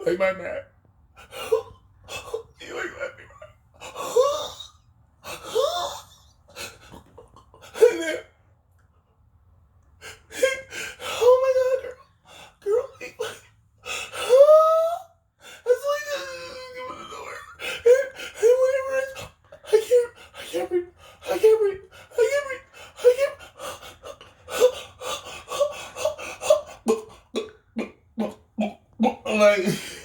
like my man. You ain't let me. And then, oh my god, girl, that's like give it the door. And whatever it is, I can't breathe. Like